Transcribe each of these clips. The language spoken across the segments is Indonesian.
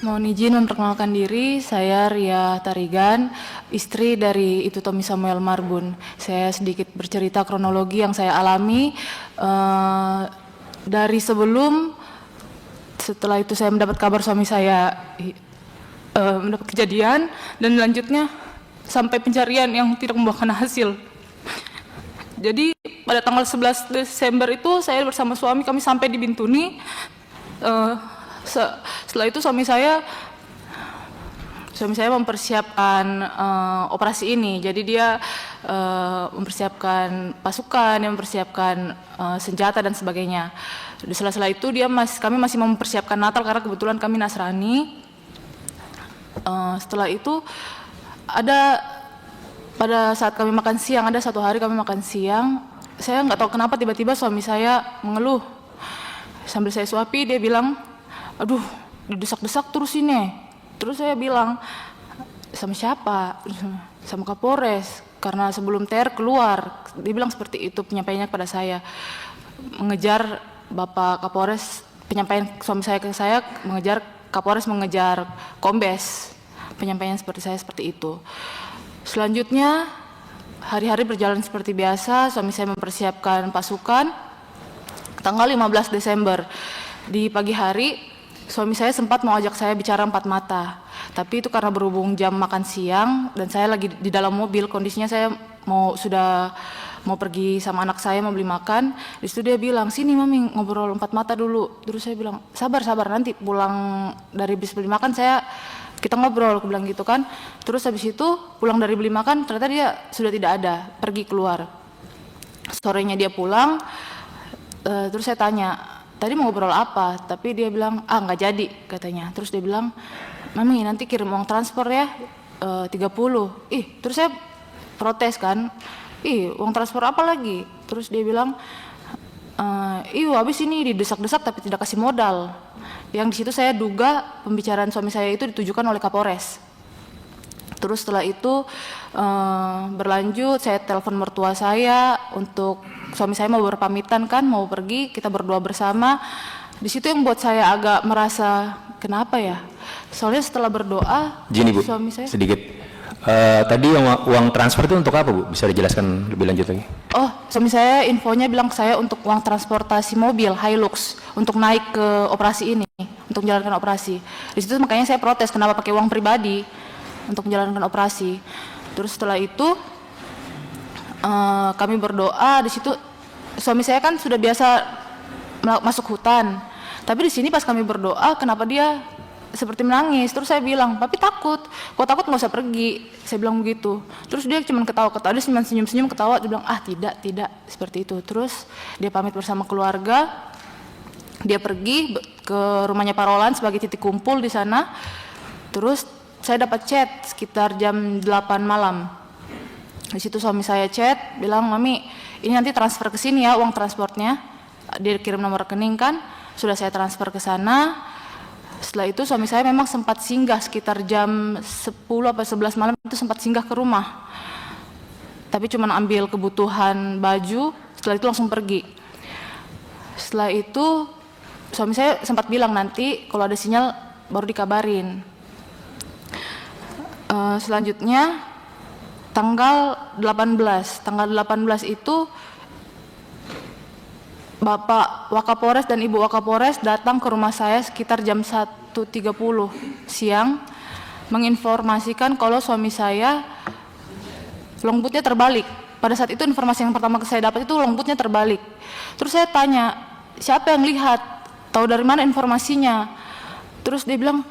Mohon izin memperkenalkan diri, saya Ria Tarigan, istri dari Itu Tommy Samuel Marbun. Saya sedikit bercerita kronologi yang saya alami dari setelah itu saya mendapat kabar suami saya mendapat kejadian, dan selanjutnya sampai pencarian yang tidak membuahkan hasil. Jadi pada tanggal 11 Desember itu saya bersama suami, kami sampai di Bintuni. Setelah itu suami saya mempersiapkan operasi ini. Jadi dia mempersiapkan pasukan, dia mempersiapkan senjata dan sebagainya. Di sela-sela itu kami masih mempersiapkan Natal karena kebetulan kami Nasrani. Setelah itu pada saat kami makan siang, ada satu hari kami makan siang, saya nggak tahu kenapa tiba-tiba suami saya mengeluh. Sambil saya suapi, dia bilang, aduh, didesak-desak terus ini. Terus saya bilang, sama siapa? Sama Kapolres, karena sebelum TR keluar. Dia bilang seperti itu penyampaiannya kepada saya. Mengejar Bapak Kapolres, penyampaian suami saya ke saya, mengejar Kapolres, mengejar Kombes. Penyampaian seperti itu. Selanjutnya, hari-hari berjalan seperti biasa, suami saya mempersiapkan pasukan. Tanggal 15 Desember, di pagi hari, suami saya sempat mau ajak saya bicara empat mata. Tapi itu karena berhubung jam makan siang, dan saya lagi di dalam mobil, kondisinya saya sudah mau pergi sama anak saya, mau beli makan. Di situ dia bilang, sini mami ngobrol empat mata dulu. Terus saya bilang, sabar, nanti pulang dari bis beli makan kita ngobrol, aku bilang gitu kan. Terus habis itu pulang dari beli makan, ternyata dia sudah tidak ada, pergi keluar. Sorenya dia pulang, terus saya tanya, tadi mau ngobrol apa? Tapi dia bilang, nggak jadi katanya. Terus dia bilang, mami nanti kirim uang transfer ya, 30. Terus saya protes kan, uang transfer apa lagi? Terus dia bilang, habis ini didesak-desak tapi tidak kasih modal. Yang di situ saya duga pembicaraan suami saya itu ditujukan oleh Kapolres. Terus setelah itu berlanjut, saya telepon mertua saya untuk suami saya mau berpamitan kan, mau pergi, kita berdoa bersama. Di situ yang buat saya agak merasa kenapa ya? Soalnya setelah berdoa, Gini Bu, suami saya sedikit. Tadi uang transfer itu untuk apa Bu? Bisa dijelaskan lebih lanjut lagi? Suami saya infonya bilang ke saya untuk uang transportasi mobil Hilux untuk naik ke operasi ini, untuk menjalankan operasi. Di situ makanya saya protes kenapa pakai uang pribadi untuk menjalankan operasi. Terus setelah itu kami berdoa. Di situ suami saya kan sudah biasa masuk hutan, tapi di sini pas kami berdoa kenapa dia seperti menangis. Terus saya bilang, papi takut, kok takut nggak usah pergi, saya bilang begitu. Terus dia cuma ketawa-ketawa, dia cuma senyum-senyum ketawa, dia bilang tidak seperti itu. Terus dia pamit bersama keluarga, dia pergi ke rumahnya Parolan sebagai titik kumpul di sana. Terus saya dapat chat sekitar jam 8 malam. Di situ suami saya chat, bilang, mami ini nanti transfer ke sini ya uang transportnya. Dia kirim nomor rekening kan, sudah saya transfer ke sana. Setelah itu suami saya memang sempat singgah sekitar jam 10 atau 11 malam, itu sempat singgah ke rumah. Tapi cuma ambil kebutuhan baju, setelah itu langsung pergi. Setelah itu suami saya sempat bilang nanti kalau ada sinyal baru dikabarin. Selanjutnya tanggal 18 itu Bapak Wakapolres dan Ibu Wakapolres datang ke rumah saya sekitar jam 1.30 siang menginformasikan kalau suami saya longbootnya terbalik. Pada saat itu informasi yang pertama saya dapat itu longbootnya terbalik. Terus saya tanya, siapa yang lihat? Tahu dari mana informasinya? Terus dia bilang,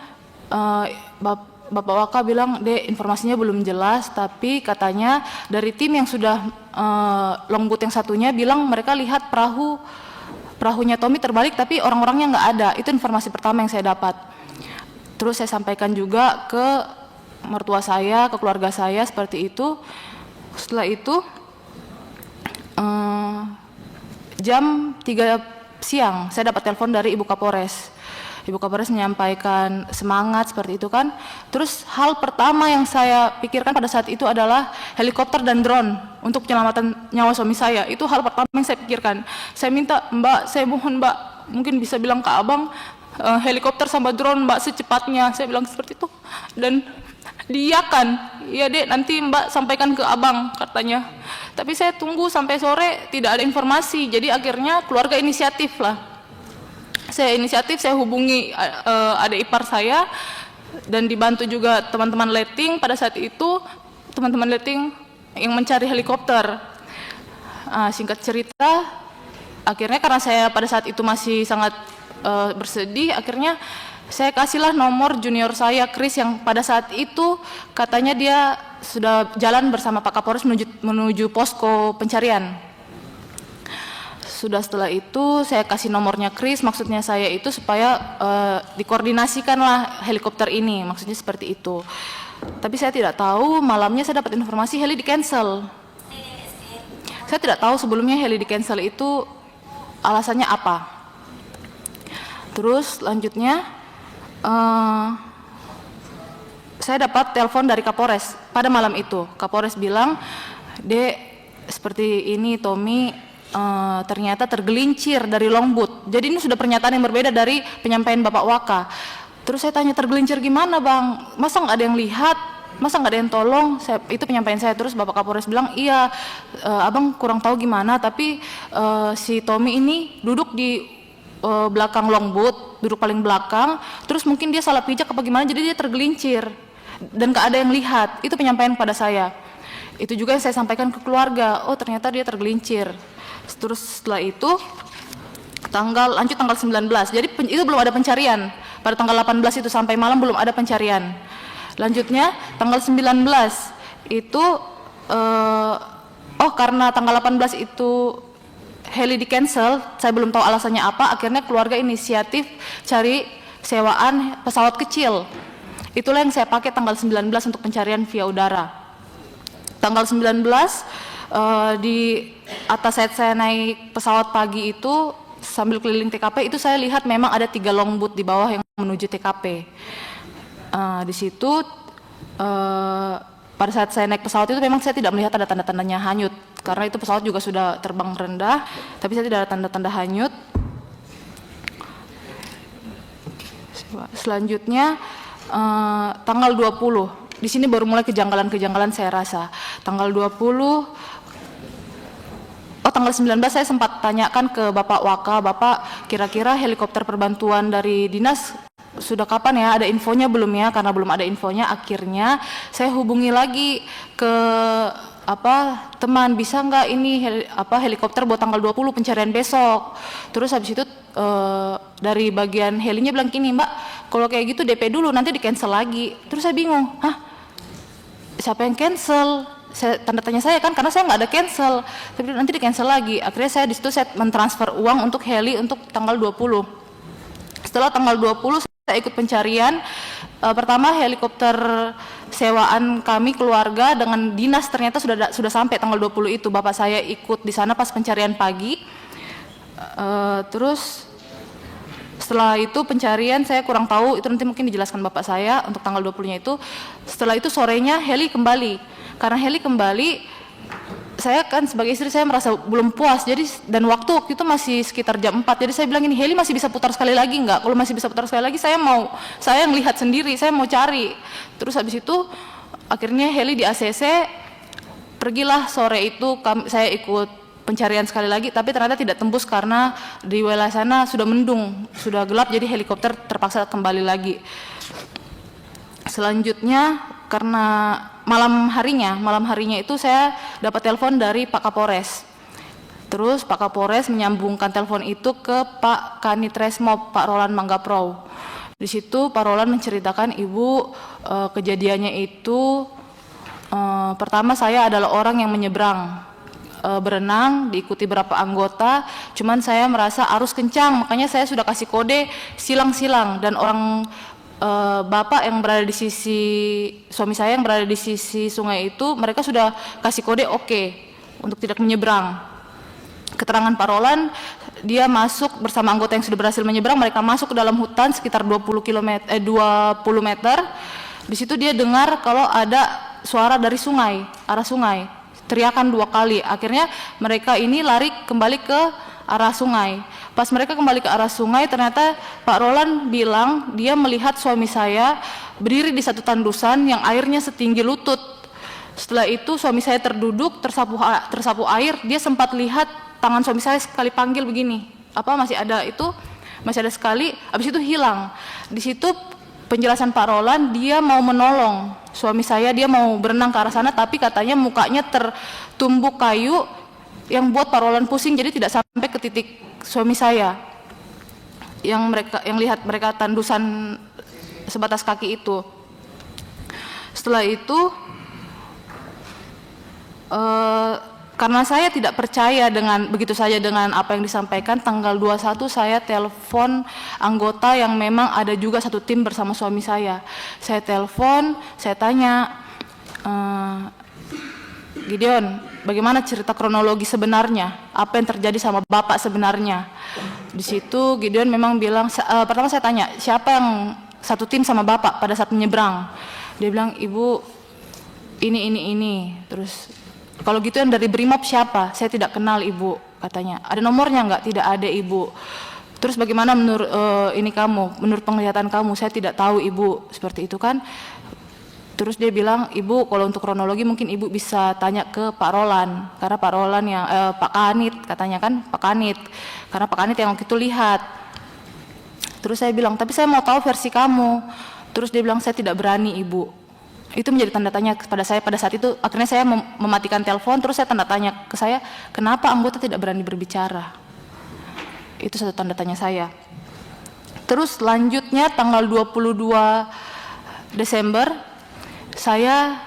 Bapak Waka bilang, informasinya belum jelas, tapi katanya dari tim yang sudah longboot yang satunya bilang mereka lihat perahunya Tommy terbalik tapi orang-orangnya nggak ada. Itu informasi pertama yang saya dapat. Terus saya sampaikan juga ke mertua saya, ke keluarga saya seperti itu. Setelah itu jam 3 siang saya dapat telepon dari Ibu Kapolres. Ibu Kapolres menyampaikan semangat seperti itu kan. Terus hal pertama yang saya pikirkan pada saat itu adalah helikopter dan drone untuk penyelamatan nyawa suami saya. Itu hal pertama yang saya pikirkan. Saya minta, Mbak, saya mohon Mbak, mungkin bisa bilang ke Abang, helikopter sama drone Mbak secepatnya, saya bilang seperti itu. Dan diiyakan, iya dek nanti Mbak sampaikan ke abang katanya. Tapi saya tunggu sampai sore tidak ada informasi, jadi akhirnya keluarga inisiatif lah. Saya inisiatif, saya hubungi adik ipar saya dan dibantu juga teman-teman letting. Pada saat itu teman-teman letting yang mencari helikopter. Singkat cerita, akhirnya karena saya pada saat itu masih sangat bersedih, akhirnya saya kasihlah nomor junior saya Chris yang pada saat itu katanya dia sudah jalan bersama Pak Kapolres menuju posko pencarian. Sudah setelah itu saya kasih nomornya Chris, maksudnya saya itu supaya dikoordinasikanlah helikopter ini, maksudnya seperti itu. Tapi saya tidak tahu, malamnya saya dapat informasi heli di cancel. Saya tidak tahu sebelumnya heli di cancel itu alasannya apa. Terus lanjutnya saya dapat telepon dari Kapolres pada malam itu. Kapolres bilang, "Dek, seperti ini Tommy ternyata tergelincir dari longboat." Jadi ini sudah pernyataan yang berbeda dari penyampaian Bapak Waka. Terus saya tanya, tergelincir gimana Bang? Masa nggak ada yang lihat? Masa nggak ada yang tolong? Itu penyampaian saya. Terus Bapak Kapolres bilang, "Iya, Abang kurang tahu gimana, tapi si Tommy ini duduk di belakang longboat, duduk paling belakang, terus mungkin dia salah pijak apa gimana, jadi dia tergelincir dan gak ada yang lihat." Itu penyampaian pada saya. Itu juga yang saya sampaikan ke keluarga, oh ternyata dia tergelincir. Terus setelah itu lanjut tanggal 19, jadi itu belum ada pencarian. Pada tanggal 18 itu sampai malam belum ada pencarian. Lanjutnya tanggal 19 itu karena tanggal 18 itu heli di cancel, saya belum tahu alasannya apa, akhirnya keluarga inisiatif cari sewaan pesawat kecil. Itulah yang saya pakai tanggal 19 untuk pencarian via udara. Tanggal 19 di atas saya naik pesawat pagi itu sambil keliling TKP itu saya lihat memang ada 3 longboat di bawah yang menuju TKP. Di situ pada saat saya naik pesawat itu memang saya tidak melihat ada tanda-tandanya hanyut karena itu pesawat juga sudah terbang rendah, tapi saya tidak ada tanda-tanda hanyut. Selanjutnya tanggal 20, di sini baru mulai kejanggalan-kejanggalan saya rasa. Tanggal 19 saya sempat tanyakan ke Bapak Waka, Bapak kira-kira helikopter perbantuan dari dinas sudah kapan ya, ada infonya belum ya? Karena belum ada infonya, akhirnya saya hubungi lagi ke teman, bisa nggak ini helikopter buat tanggal 20 pencarian besok. Terus habis itu dari bagian helinya bilang gini, Mbak, kalau kayak gitu DP dulu, nanti di cancel lagi. Terus saya bingung, siapa yang cancel? Tanda tanya saya kan, karena saya nggak ada cancel, tapi nanti di cancel lagi. Akhirnya saya di situ saya mentransfer uang untuk heli untuk tanggal 20. Setelah tanggal 20 saya ikut pencarian. Pertama helikopter sewaan kami keluarga dengan dinas ternyata sudah sampai tanggal 20 itu. Bapak saya ikut di sana pas pencarian pagi. Terus setelah itu pencarian saya kurang tahu, itu nanti mungkin dijelaskan Bapak saya untuk tanggal 20-nya itu. Setelah itu sorenya heli kembali. Karena heli kembali, saya kan sebagai istri saya merasa belum puas, jadi dan waktu itu masih sekitar jam 4, jadi saya bilang ini heli masih bisa putar sekali lagi nggak? Kalau masih bisa putar sekali lagi saya yang lihat sendiri, saya mau cari. Terus habis itu akhirnya heli di ACC, pergilah sore itu saya ikut pencarian sekali lagi, tapi ternyata tidak tembus karena di wilayah sana sudah mendung, sudah gelap, jadi helikopter terpaksa kembali lagi. Selanjutnya karena malam harinya itu saya dapat telepon dari Pak Kapolres. Terus Pak Kapolres menyambungkan telepon itu ke Pak Kanit Resmob, Pak Roland Manggaprau. Di situ Pak Roland menceritakan, Ibu, kejadiannya itu pertama saya adalah orang yang menyeberang berenang, diikuti berapa anggota, cuman saya merasa arus kencang, makanya saya sudah kasih kode silang-silang, dan orang bapak yang berada di sisi suami saya yang berada di sisi sungai itu, mereka sudah kasih kode oke untuk tidak menyeberang. Keterangan Pak Roland, dia masuk bersama anggota yang sudah berhasil menyeberang, mereka masuk ke dalam hutan sekitar 20 meter. Di situ dia dengar kalau ada suara dari sungai, arah sungai, teriakan 2 kali. Akhirnya mereka ini lari kembali ke arah sungai. Pas mereka kembali ke arah sungai, ternyata Pak Roland bilang dia melihat suami saya berdiri di satu tandusan yang airnya setinggi lutut. Setelah itu suami saya terduduk, tersapu air, dia sempat lihat tangan suami saya sekali panggil begini. Masih ada sekali, habis itu hilang. Di situ penjelasan Pak Roland, dia mau menolong suami saya, dia mau berenang ke arah sana, tapi katanya mukanya tertumbuk kayu yang buat Pak Roland pusing, jadi tidak sampai ke titik suami saya yang lihat mereka tandusan sebatas kaki itu. Setelah itu karena saya tidak percaya dengan begitu saja dengan apa yang disampaikan, tanggal 21 saya telepon anggota yang memang ada juga satu tim bersama suami saya. Saya telepon, saya tanya, Gideon, bagaimana cerita kronologi sebenarnya? Apa yang terjadi sama Bapak sebenarnya? Di situ Gideon memang bilang, pertama saya tanya, siapa yang satu tim sama Bapak pada saat menyeberang? Dia bilang, Ibu, ini. Terus, kalau gitu yang dari Brimob siapa? Saya tidak kenal Ibu, katanya. Ada nomornya enggak? Tidak ada Ibu. Terus bagaimana menurut menurut penglihatan kamu? Saya tidak tahu Ibu, seperti itu kan. Terus dia bilang, Ibu kalau untuk kronologi mungkin Ibu bisa tanya ke Pak Roland, karena Pak Roland yang Pak Kanit katanya kan, Pak Kanit, karena Pak Kanit yang waktu itu lihat. Terus saya bilang, tapi saya mau tahu versi kamu. Terus dia bilang, saya tidak berani Ibu. Itu menjadi tanda tanya kepada saya pada saat itu. Akhirnya saya mematikan telepon, terus saya tanda tanya ke saya, kenapa anggota tidak berani berbicara? Itu satu tanda tanya saya. Terus selanjutnya tanggal 22 Desember, saya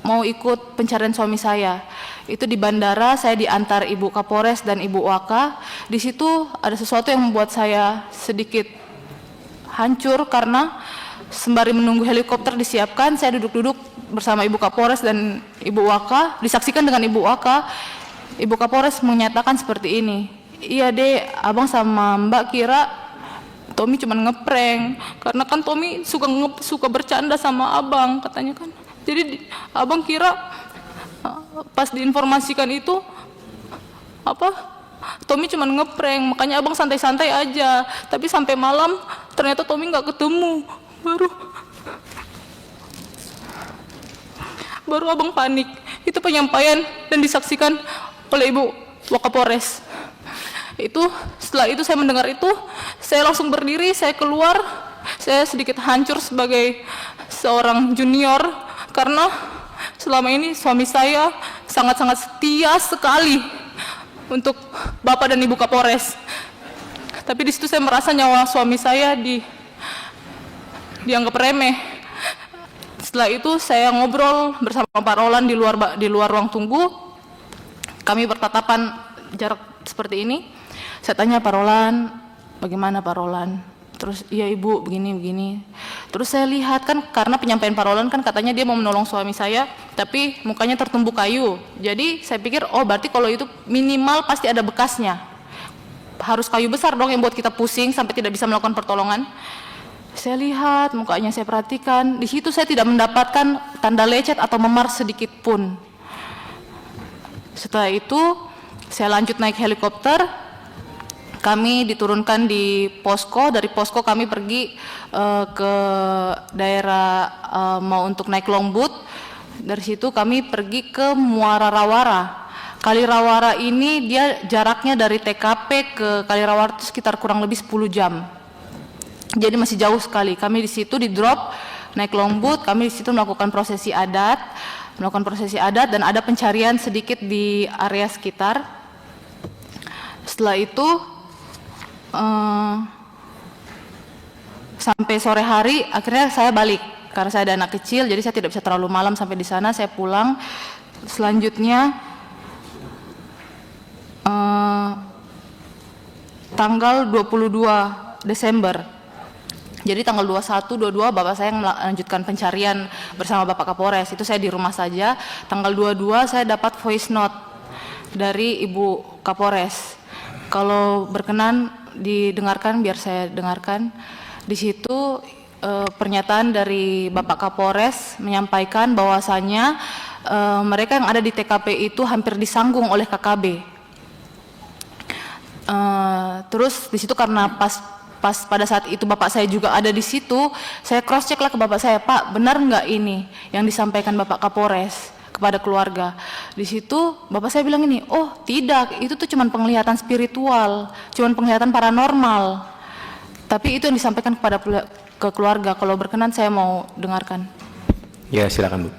mau ikut pencarian suami saya. Itu di bandara, saya diantar Ibu Kapolres dan Ibu Waka. Di situ ada sesuatu yang membuat saya sedikit hancur karena sembari menunggu helikopter disiapkan, saya duduk-duduk bersama Ibu Kapolres dan Ibu Waka, disaksikan dengan Ibu Waka. Ibu Kapolres menyatakan seperti ini, iya Dek, Abang sama Mbak kira Tommy cuma ngeprank, karena kan Tommy suka bercanda sama Abang, katanya kan. Jadi Abang kira pas diinformasikan itu Tommy cuma ngeprank, makanya Abang santai-santai aja. Tapi sampai malam ternyata Tommy nggak ketemu. Baru Abang panik. Itu penyampaian dan disaksikan oleh Ibu Wakapolres. Setelah itu saya mendengar itu, saya langsung berdiri, saya keluar. Saya sedikit hancur sebagai seorang junior karena selama ini suami saya sangat-sangat setia sekali untuk Bapak dan Ibu Kapolres. Tapi di situ saya merasa nyawa suami saya dianggap remeh. Setelah itu saya ngobrol bersama Pak Roland di luar ruang tunggu. Kami bertatapan jarak seperti ini. Saya tanya Pak Roland, bagaimana Pak Roland? Terus iya Ibu begini. Terus saya lihat kan, karena penyampaian Pak Roland kan katanya dia mau menolong suami saya, tapi mukanya tertumbuk kayu. Jadi saya pikir, oh berarti kalau itu minimal pasti ada bekasnya. Harus kayu besar dong yang buat kita pusing sampai tidak bisa melakukan pertolongan. Saya lihat mukanya, saya perhatikan. Di situ saya tidak mendapatkan tanda lecet atau memar sedikit pun. Setelah itu saya lanjut naik helikopter. Kami diturunkan di posko. Dari posko kami pergi ke daerah mau untuk naik longboat. Dari situ kami pergi ke Muara Rawara. Kali Rawara ini dia jaraknya dari TKP ke Kali Rawara itu sekitar kurang lebih 10 jam. Jadi masih jauh sekali. Kami di situ di drop naik longboat. Kami di situ melakukan prosesi adat, dan ada pencarian sedikit di area sekitar. Setelah itu sampai sore hari akhirnya saya balik karena saya ada anak kecil, jadi saya tidak bisa terlalu malam sampai di sana. Saya pulang. Selanjutnya tanggal 22 Desember. Jadi tanggal 21, 22 Bapak saya melanjutkan pencarian bersama Bapak Kapolres. Itu saya di rumah saja. Tanggal 22 saya dapat voice note dari Ibu Kapolres. Kalau berkenan didengarkan, biar saya dengarkan. Di situ pernyataan dari Bapak Kapolres menyampaikan bahwasannya mereka yang ada di TKP itu hampir disanggung oleh KKB. Terus di situ karena pas pada saat itu bapak saya juga ada di situ, saya cross check lah ke bapak saya, Pak, benar nggak ini yang disampaikan Bapak Kapolres kepada keluarga? Di situ bapak saya bilang ini, oh tidak, itu tuh cuman penglihatan spiritual, cuman penglihatan paranormal. Tapi itu yang disampaikan ke keluarga. Kalau berkenan saya mau dengarkan. Ya, silakan, Bu.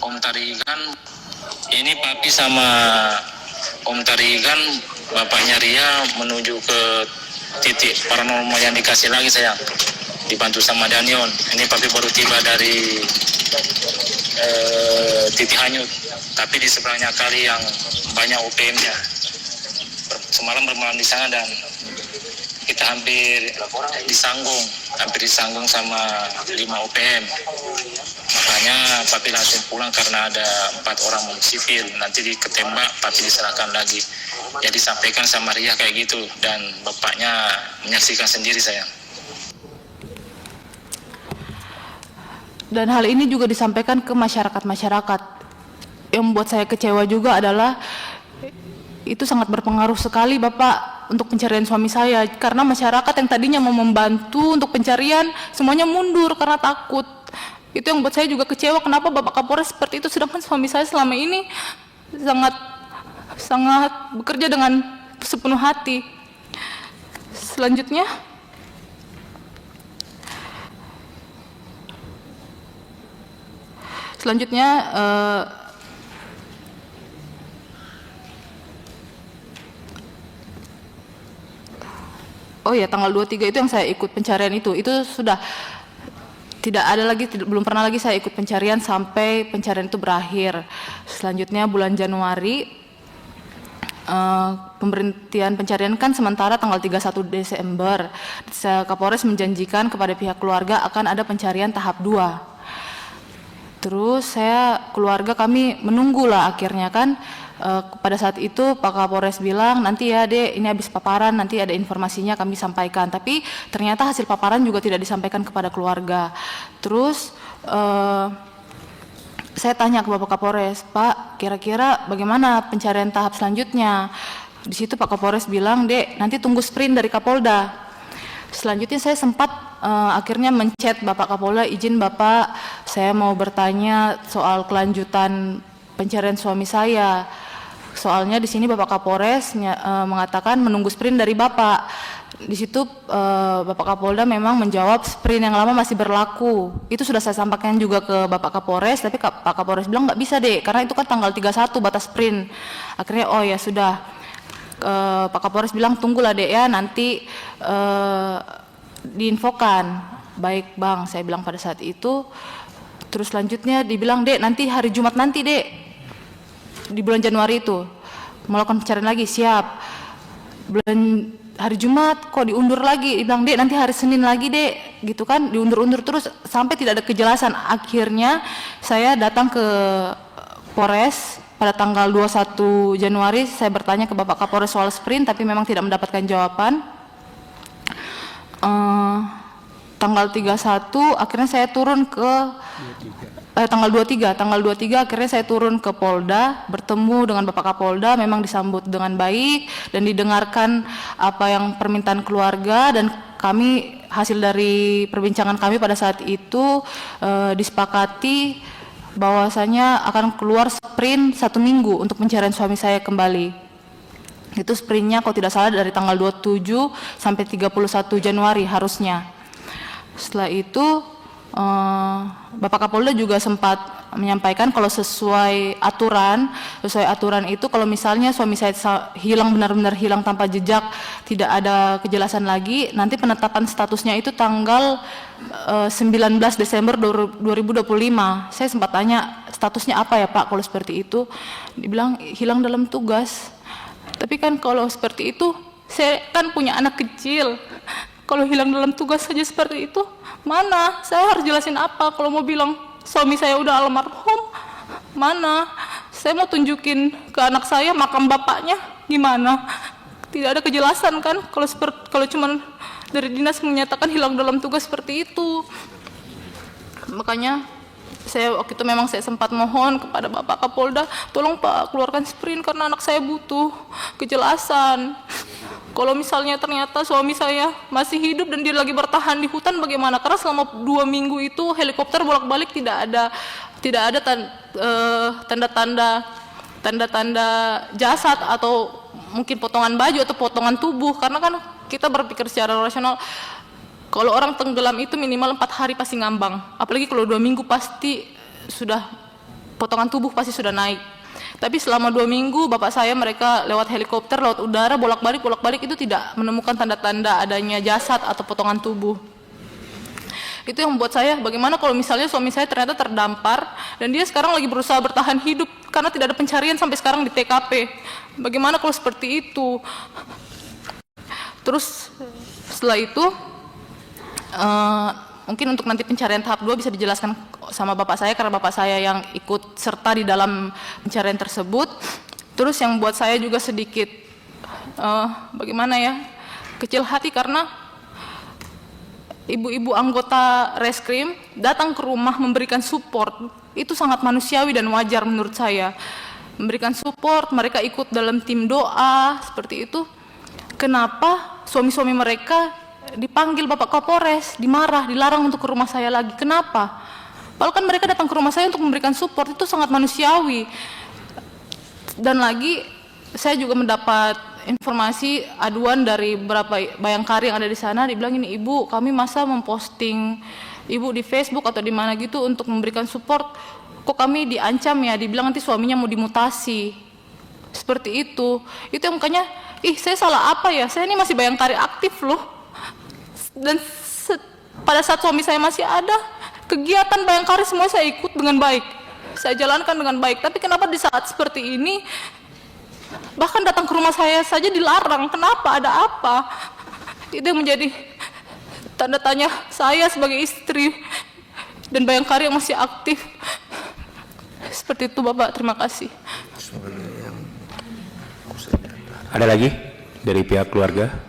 Om Tarigan, ini Papi sama Om Tarigan, bapaknya Ria menuju ke titik paranormal yang dikasih lagi sayang, dibantu sama Danion. Ini Papi baru tiba dari titik hanyut, tapi di sebelahnya kali yang banyak OPM-nya. Semalam bermalam di sana dan kita hampir disanggung sama 5 OPM. Makanya Papi langsung pulang karena ada 4 orang sipil. Nanti ketembak, Papi diserahkan lagi. Jadi sampaikan sama Ria kayak gitu dan bapaknya menyaksikan sendiri sayang. Dan hal ini juga disampaikan ke masyarakat-masyarakat. Yang membuat saya kecewa juga adalah itu sangat berpengaruh sekali Bapak untuk pencarian suami saya, karena masyarakat yang tadinya mau membantu untuk pencarian semuanya mundur karena takut. Itu yang buat saya juga kecewa, kenapa Bapak Kapolres seperti itu, sedangkan suami saya selama ini sangat bekerja dengan sepenuh hati. Selanjutnya oh ya, tanggal 23 itu yang saya ikut pencarian itu sudah tidak ada lagi, belum pernah lagi saya ikut pencarian sampai pencarian itu berakhir. Selanjutnya bulan Januari, pemberhentian pencarian kan sementara tanggal 31 Desember. Kapolres menjanjikan kepada pihak keluarga akan ada pencarian tahap 2. Terus keluarga kami menunggulah akhirnya kan. Pada saat itu Pak Kapolres bilang, nanti ya Dek, ini habis paparan, nanti ada informasinya kami sampaikan. Tapi ternyata hasil paparan juga tidak disampaikan kepada keluarga. Terus saya tanya ke Bapak Kapolres, Pak, kira-kira bagaimana pencarian tahap selanjutnya? Di situ Pak Kapolres bilang, Dek, nanti tunggu sprint dari Kapolda. Selanjutnya saya sempat akhirnya menchat Bapak Kapolda, izin Bapak, saya mau bertanya soal kelanjutan pencarian suami saya. Soalnya di sini Bapak Kapolres mengatakan menunggu sprint dari Bapak. Di situ Bapak Kapolda memang menjawab sprint yang lama masih berlaku. Itu sudah saya sampaikan juga ke Bapak Kapolres, tapi Pak Kapolres bilang nggak bisa deh, karena itu kan tanggal 31 batas sprint. Akhirnya oh ya sudah, Pak Kapolres bilang tunggulah deh ya, nanti diinfokan. Baik Bang, saya bilang pada saat itu. Terus selanjutnya dibilang, Dek, nanti hari Jumat nanti Dek, di bulan Januari itu melakukan pencarian lagi. Siap. Hari Jumat kok diundur lagi, dibilang, Dek, nanti hari Senin lagi Dek, gitu kan, diundur-undur terus sampai tidak ada kejelasan. Akhirnya saya datang ke Polres pada tanggal 21 Januari, saya bertanya ke Bapak Kapolres soal sprint, tapi memang tidak mendapatkan jawaban. Tanggal 31 akhirnya saya turun ke tanggal 23 akhirnya saya turun ke Polda, bertemu dengan Bapak Kapolda, memang disambut dengan baik dan didengarkan apa yang permintaan keluarga, dan kami hasil dari perbincangan kami pada saat itu disepakati bahwasanya akan keluar sprint 1 minggu untuk pencarian suami saya kembali. Itu sprintnya kalau tidak salah dari tanggal 27 sampai 31 Januari harusnya. Setelah itu Bapak Kapolda juga sempat menyampaikan kalau sesuai aturan itu kalau misalnya suami saya hilang, benar-benar hilang tanpa jejak, tidak ada kejelasan lagi, nanti penetapan statusnya itu tanggal 19 Desember 2025. Saya sempat tanya statusnya apa ya Pak kalau seperti itu, dibilang hilang dalam tugas. Tapi kan kalau seperti itu saya kan punya anak kecil, Kalau hilang dalam tugas saja seperti itu, mana? Saya harus jelasin apa? Kalau mau bilang suami saya udah almarhum, mana? Saya mau tunjukin ke anak saya makam bapaknya, gimana? Tidak ada kejelasan kan? Kalau cuman dari dinas menyatakan hilang dalam tugas seperti itu. Makanya saya waktu itu memang saya sempat mohon kepada Bapak Kapolda, tolong Pak keluarkan sprint karena anak saya butuh kejelasan. Kalau misalnya ternyata suami saya masih hidup dan dia lagi bertahan di hutan bagaimana? Karena selama 2 minggu itu helikopter bolak-balik tidak ada tanda-tanda jasad atau mungkin potongan baju atau potongan tubuh. Karena kan kita berpikir secara rasional, kalau orang tenggelam itu minimal 4 hari pasti ngambang. Apalagi kalau 2 minggu pasti sudah potongan tubuh pasti sudah naik. Tapi selama 2 minggu bapak saya mereka lewat helikopter, lewat udara bolak-balik itu tidak menemukan tanda-tanda adanya jasad atau potongan tubuh. Itu yang membuat saya, bagaimana kalau misalnya suami saya ternyata terdampar dan dia sekarang lagi berusaha bertahan hidup karena tidak ada pencarian sampai sekarang di TKP. Bagaimana kalau seperti itu? Terus setelah itu mungkin untuk nanti pencarian tahap 2 bisa dijelaskan sama bapak saya karena bapak saya yang ikut serta di dalam pencarian tersebut. Terus yang buat saya juga sedikit bagaimana ya, kecil hati karena ibu-ibu anggota reskrim datang ke rumah memberikan support. Itu sangat manusiawi dan wajar menurut saya. Memberikan support, mereka ikut dalam tim doa seperti itu. Kenapa suami-suami mereka dipanggil Bapak Kapolres, dimarah, dilarang untuk ke rumah saya lagi? Kenapa? Padahal kan mereka datang ke rumah saya untuk memberikan support, itu sangat manusiawi. Dan lagi saya juga mendapat informasi aduan dari beberapa bayangkari yang ada di sana, dibilang ini, Ibu, kami masa memposting Ibu di Facebook atau di mana gitu untuk memberikan support, kok kami diancam ya, dibilang nanti suaminya mau dimutasi. Seperti itu yang makanya, saya salah apa ya? Saya ini masih bayangkari aktif loh. Dan pada saat suami saya masih ada, kegiatan bayangkari semua saya ikut dengan baik, saya jalankan dengan baik. Tapi kenapa di saat seperti ini bahkan datang ke rumah saya saja dilarang? Kenapa? Ada apa? Itu yang menjadi tanda tanya saya sebagai istri dan bayangkari yang masih aktif. Seperti itu Bapak, terima kasih. Ada lagi dari pihak keluarga?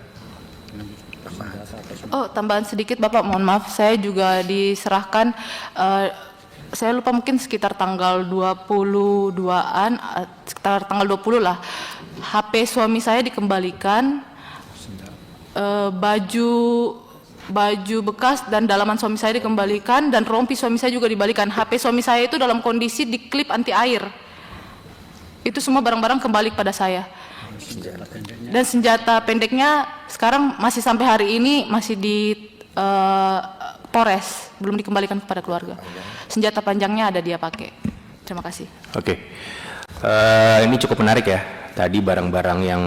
Oh, tambahan sedikit Bapak, mohon maaf, saya juga diserahkan, saya lupa mungkin sekitar tanggal 22-an, sekitar tanggal 20 lah, HP suami saya dikembalikan, baju bekas dan dalaman suami saya dikembalikan, dan rompi suami saya juga dibalikan. HP suami saya itu dalam kondisi diklip anti air. Itu semua barang-barang kembali kepada saya. Dan senjata pendeknya sekarang masih sampai hari ini masih di Polres, belum dikembalikan kepada keluarga. Senjata panjangnya ada dia pakai. Terima kasih. Oke. Ini cukup menarik ya. Tadi barang-barang yang